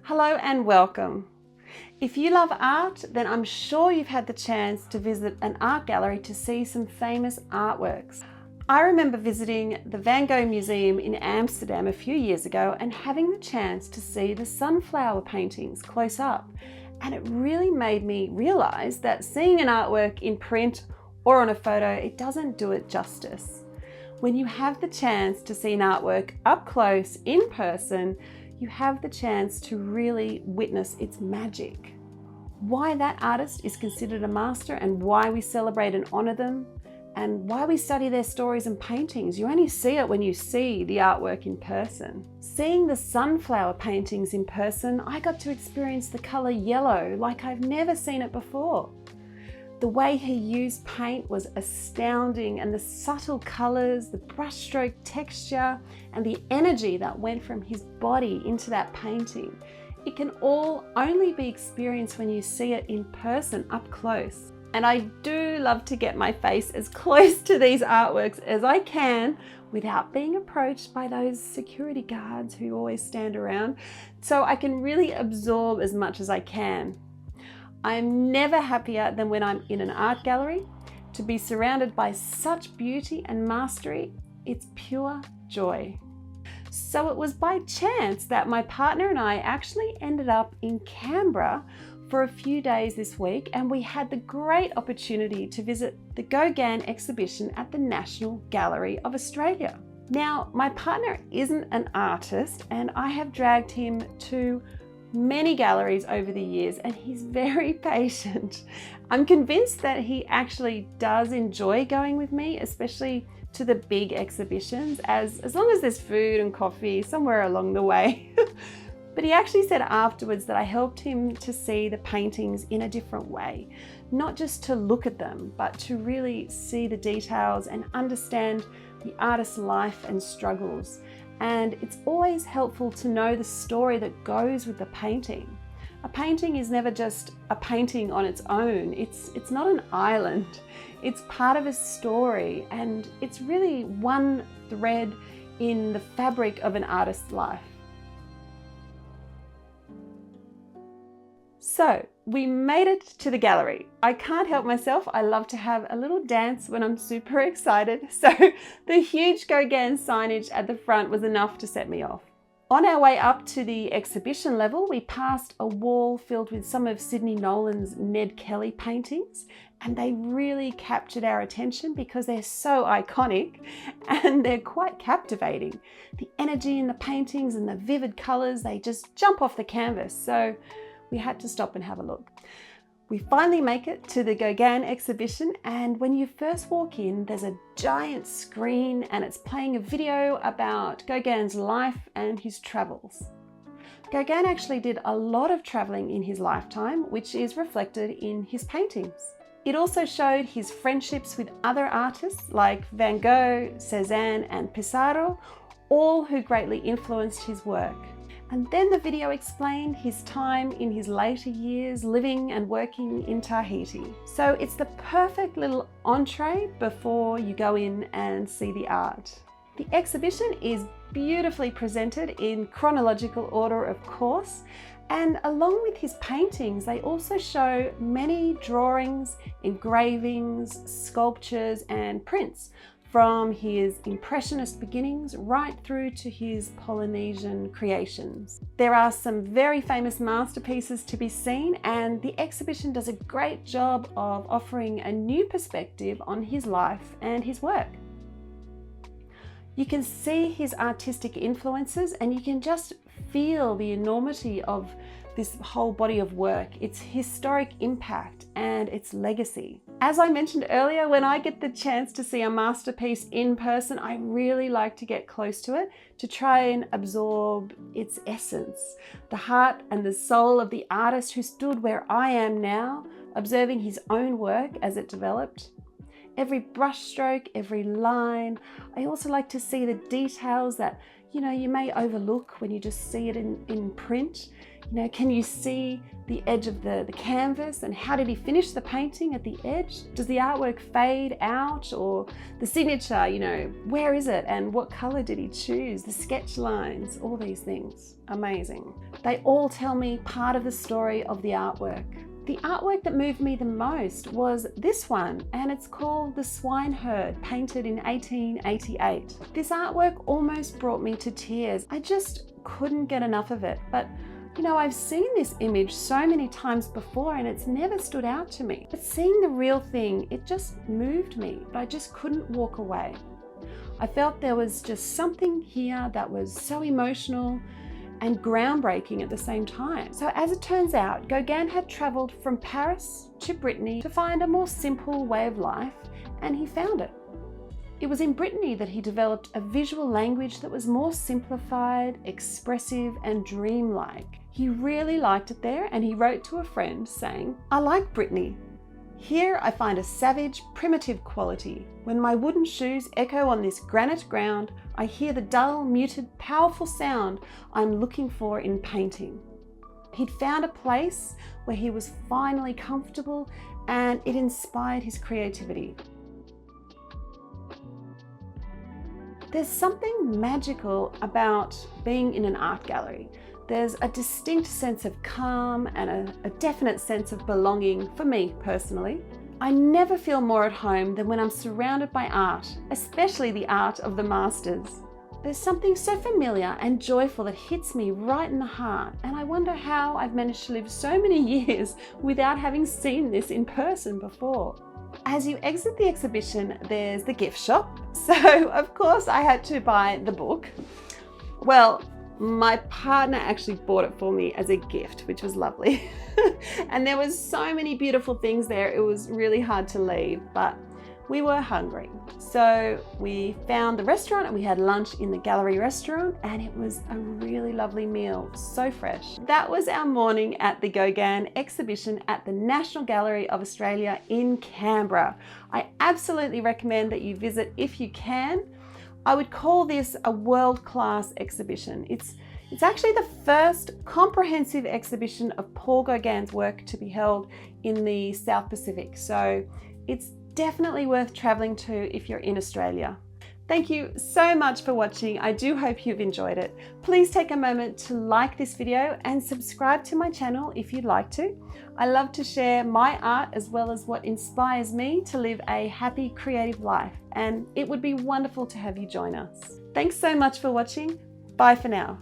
Hello and welcome. If you love art, then I'm sure you've had the chance to visit an art gallery to see some famous artworks. I remember visiting the Van Gogh Museum in Amsterdam a few years ago and having the chance to see the sunflower paintings close up. And it really made me realize that seeing an artwork in print or on a photo, it doesn't do it justice. When you have the chance to see an artwork up close in person, you have the chance to really witness its magic. Why that artist is considered a master and why we celebrate and honor them, and why we study their stories and paintings. You only see it when you see the artwork in person. Seeing the sunflower paintings in person, I got to experience the color yellow like I've never seen it before. The way he used paint was astounding, and the subtle colors, the brushstroke texture, and the energy that went from his body into that painting. It can all only be experienced when you see it in person up close. And I do love to get my face as close to these artworks as I can without being approached by those security guards who always stand around, so I can really absorb as much as I can. I'm never happier than when I'm in an art gallery. To be surrounded by such beauty and mastery, it's pure joy. So it was by chance that my partner and I actually ended up in Canberra for a few days this week, and we had the great opportunity to visit the Gauguin exhibition at the National Gallery of Australia. Now, my partner isn't an artist, and I have dragged him to many galleries over the years, and he's very patient. I'm convinced that he actually does enjoy going with me, especially to the big exhibitions, as long as there's food and coffee somewhere along the way. But he actually said afterwards that I helped him to see the paintings in a different way, not just to look at them, but to really see the details and understand the artist's life and struggles. And it's always helpful to know the story that goes with the painting. A painting is never just a painting on its own. It's not an island. It's part of a story, and it's really one thread in the fabric of an artist's life. So we made it to the gallery. I can't help myself. I love to have a little dance when I'm super excited. So the huge Gauguin signage at the front was enough to set me off. On our way up to the exhibition level, we passed a wall filled with some of Sidney Nolan's Ned Kelly paintings, and they really captured our attention because they're so iconic and they're quite captivating. The energy in the paintings and the vivid colors, they just jump off the canvas. So we had to stop and have a look. We finally make it to the Gauguin exhibition, and when you first walk in, there's a giant screen and it's playing a video about Gauguin's life and his travels. Gauguin actually did a lot of traveling in his lifetime, which is reflected in his paintings. It also showed his friendships with other artists like Van Gogh, Cézanne and Pissarro, all who greatly influenced his work. And then the video explained his time in his later years living and working in Tahiti. So it's the perfect little entree before you go in and see the art. The exhibition is beautifully presented in chronological order, of course, and along with his paintings, they also show many drawings, engravings, sculptures and prints from his Impressionist beginnings right through to his Polynesian creations. There are some very famous masterpieces to be seen, and the exhibition does a great job of offering a new perspective on his life and his work. You can see his artistic influences, and you can just feel the enormity of this whole body of work, its historic impact and its legacy. As I mentioned earlier, when I get the chance to see a masterpiece in person, I really like to get close to it to try and absorb its essence, the heart and the soul of the artist who stood where I am now, observing his own work as it developed. every brush stroke, every line. I also like to see the details that, you know, you may overlook when you just see it in print. You know, can you see the edge of the canvas, and how did he finish the painting at the edge? Does the artwork fade out, or the signature, you know, where is it and what color did he choose? The sketch lines, all these things, amazing. They all tell me part of the story of the artwork. The artwork that moved me the most was this one, and it's called The Swineherd, painted in 1888. This artwork almost brought me to tears. I just couldn't get enough of it. But you know, I've seen this image so many times before and it's never stood out to me. But seeing the real thing, it just moved me, but I just couldn't walk away. I felt there was just something here that was so emotional and groundbreaking at the same time. So as it turns out, Gauguin had traveled from Paris to Brittany to find a more simple way of life, and he found it. It was in Brittany that he developed a visual language that was more simplified, expressive, and dreamlike. He really liked it there, and he wrote to a friend saying, "I like Brittany. Here I find a savage, primitive quality. When my wooden shoes echo on this granite ground, I hear the dull, muted, powerful sound I'm looking for in painting." He'd found a place where he was finally comfortable, and it inspired his creativity. There's something magical about being in an art gallery. There's a distinct sense of calm and a definite sense of belonging for me personally. I never feel more at home than when I'm surrounded by art, especially the art of the masters. There's something so familiar and joyful that hits me right in the heart, and I wonder how I've managed to live so many years without having seen this in person before. As you exit the exhibition, there's the gift shop. So of course I had to buy the book. Well, my partner actually bought it for me as a gift, which was lovely. And there was so many beautiful things there. It was really hard to leave, but we were hungry. So we found the restaurant and we had lunch in the gallery restaurant, and it was a really lovely meal, so fresh. That was our morning at the Gauguin exhibition at the National Gallery of Australia in Canberra. I absolutely recommend that you visit if you can. I would call this a world-class exhibition. It's actually the first comprehensive exhibition of Paul Gauguin's work to be held in the South Pacific. So it's definitely worth traveling to if you're in Australia. Thank you so much for watching. I do hope you've enjoyed it. Please take a moment to like this video and subscribe to my channel if you'd like to. I love to share my art as well as what inspires me to live a happy, creative life, and it would be wonderful to have you join us. Thanks so much for watching. Bye for now.